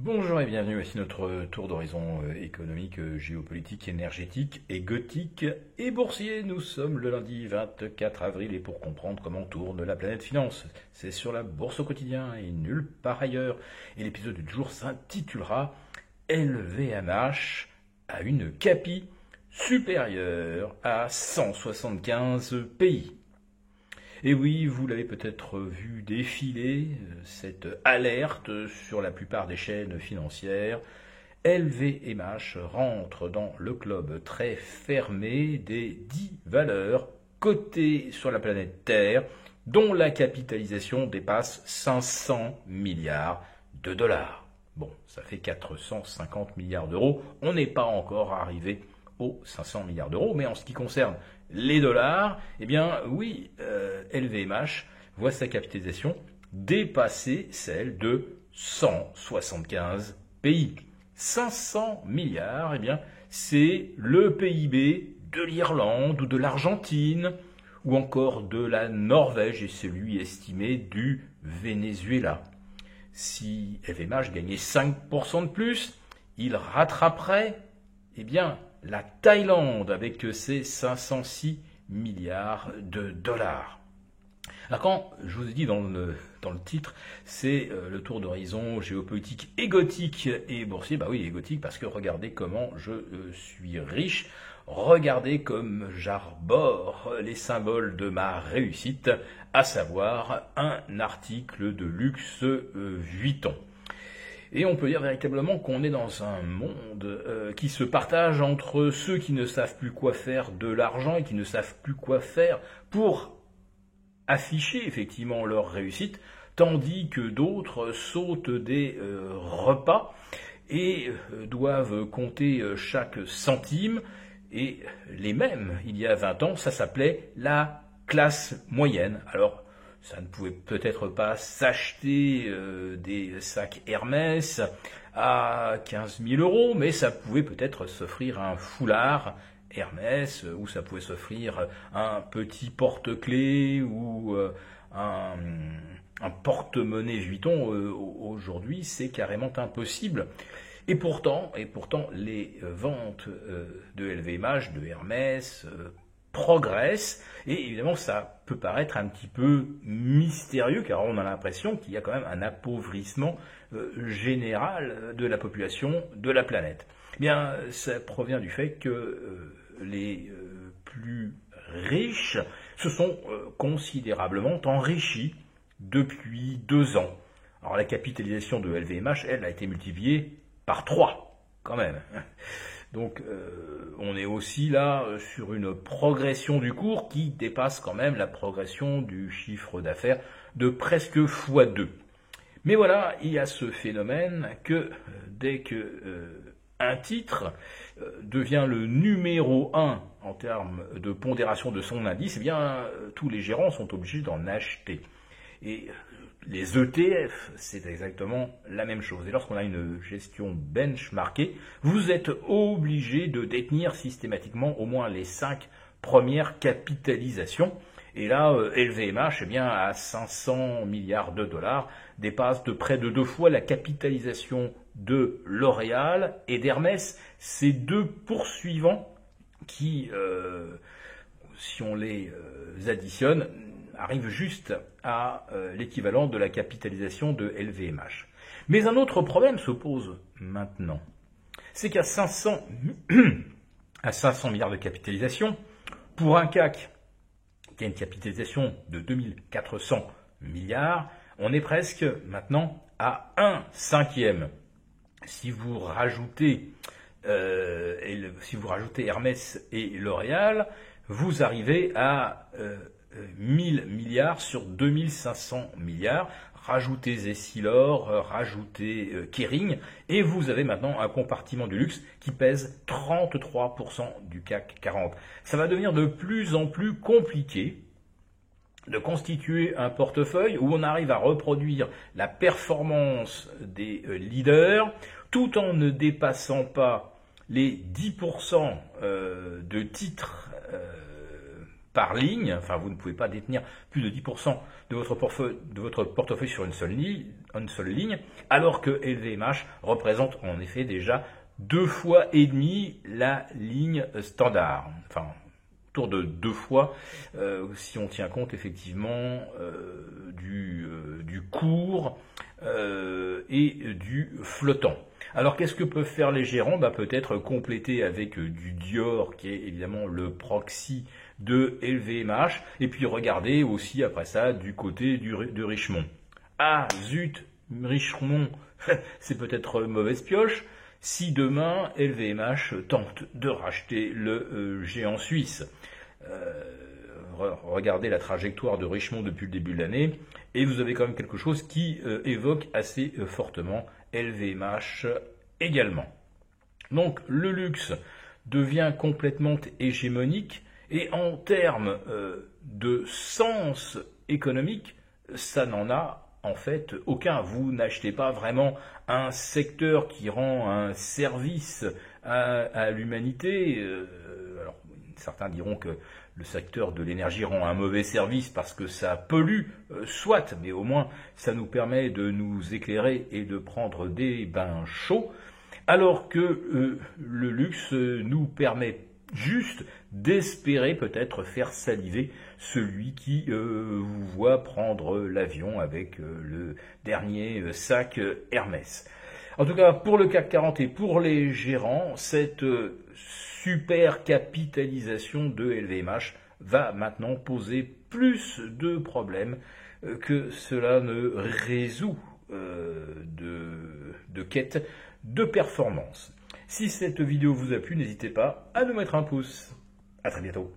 Bonjour et bienvenue, voici notre tour d'horizon économique, géopolitique, énergétique et gothique et boursier. Nous sommes le lundi 24 avril et pour comprendre comment tourne la planète finance, c'est sur la bourse au quotidien et nulle part ailleurs. Et l'épisode du jour s'intitulera LVMH à une capi supérieure à 175 pays. Et oui, vous l'avez peut-être vu défiler, cette alerte sur la plupart des chaînes financières. LVMH rentre dans le club très fermé des 10 valeurs cotées sur la planète Terre, dont la capitalisation dépasse 500 milliards de dollars. Bon, ça fait 450 milliards d'euros. On n'est pas encore arrivé aux 500 milliards d'euros, mais en ce qui concerne les dollars, eh bien oui, LVMH voit sa capitalisation dépasser celle de 175 pays. 500 milliards, eh bien c'est le PIB de l'Irlande ou de l'Argentine ou encore de la Norvège et celui estimé du Venezuela. Si LVMH gagnait 5% de plus, il rattraperait, eh bien, la Thaïlande avec ses 506 milliards de dollars. Alors quand je vous ai dit dans le titre, c'est le tour d'horizon géopolitique et gothique et boursier, bah oui, et gothique parce que regardez comment je suis riche, regardez comme j'arbore les symboles de ma réussite, à savoir un article de luxe Vuitton. Et on peut dire véritablement qu'on est dans un monde qui se partage entre ceux qui ne savent plus quoi faire de l'argent et qui ne savent plus quoi faire pour afficher effectivement leur réussite, tandis que d'autres sautent des repas et doivent compter chaque centime. Et les mêmes, il y a 20 ans, ça s'appelait la classe moyenne. Alors, ça ne pouvait peut-être pas s'acheter des sacs Hermès à 15 000 euros, mais ça pouvait peut-être s'offrir un foulard Hermès, ou ça pouvait s'offrir un petit porte-clés ou un porte-monnaie Vuitton. Aujourd'hui, c'est carrément impossible. Et pourtant, les ventes de LVMH, de Hermès, progresse, et évidemment ça peut paraître un petit peu mystérieux car on a l'impression qu'il y a quand même un appauvrissement général de la population de la planète. Eh bien, ça provient du fait que les plus riches se sont considérablement enrichis depuis 2 ans. Alors la capitalisation de LVMH, elle, a été multipliée par 3 quand même. Donc on est aussi là sur une progression du cours qui dépasse quand même la progression du chiffre d'affaires de presque x2. Mais voilà, il y a ce phénomène que dès que un titre devient le numéro 1 en termes de pondération de son indice, eh bien tous les gérants sont obligés d'en acheter. Et les ETF, c'est exactement la même chose. Et lorsqu'on a une gestion benchmarkée, vous êtes obligé de détenir systématiquement au moins les 5 premières capitalisations. Et là, LVMH, eh bien, à 500 milliards de dollars, dépasse de près de 2 fois la capitalisation de L'Oréal et d'Hermès. Ces deux poursuivants qui, si on les additionne, arrive juste à l'équivalent de la capitalisation de LVMH. Mais un autre problème se pose maintenant. C'est qu'à 500 milliards de capitalisation, pour un CAC qui a une capitalisation de 2400 milliards, on est presque maintenant à 1/5. Si vous rajoutez Hermès et L'Oréal, vous arrivez à 1000 milliards sur 2500 milliards, rajoutez Essilor, rajoutez Kering, et vous avez maintenant un compartiment du luxe qui pèse 33% du CAC 40. Ça va devenir de plus en plus compliqué de constituer un portefeuille où on arrive à reproduire la performance des leaders tout en ne dépassant pas les 10% de titres par ligne, enfin vous ne pouvez pas détenir plus de 10% de votre portefeuille sur une seule ligne, alors que LVMH représente en effet déjà 2 fois et demi la ligne standard. Enfin, autour de 2 fois, si on tient compte effectivement du cours et du flottant. Alors qu'est-ce que peuvent faire les gérants? Peut-être compléter avec du Dior, qui est évidemment le proxy de LVMH, et puis regarder aussi après ça du côté de Richemont. Ah zut, Richemont, c'est peut-être mauvaise pioche si demain LVMH tente de racheter le géant suisse. Regardez la trajectoire de Richemont depuis le début de l'année, et vous avez quand même quelque chose qui évoque assez fortement LVMH également. Donc le luxe devient complètement hégémonique, et en termes de sens économique, ça n'en a en fait aucun. Vous n'achetez pas vraiment un secteur qui rend un service à l'humanité. Alors, certains diront que le secteur de l'énergie rend un mauvais service parce que ça pollue, soit, mais au moins ça nous permet de nous éclairer et de prendre des bains chauds, alors que le luxe nous permet juste d'espérer peut-être faire saliver celui qui vous voit prendre l'avion avec le dernier sac Hermès. En tout cas, pour le CAC 40 et pour les gérants, cette super capitalisation de LVMH va maintenant poser plus de problèmes que cela ne résout de quête de performance. Si cette vidéo vous a plu, n'hésitez pas à nous mettre un pouce. À très bientôt.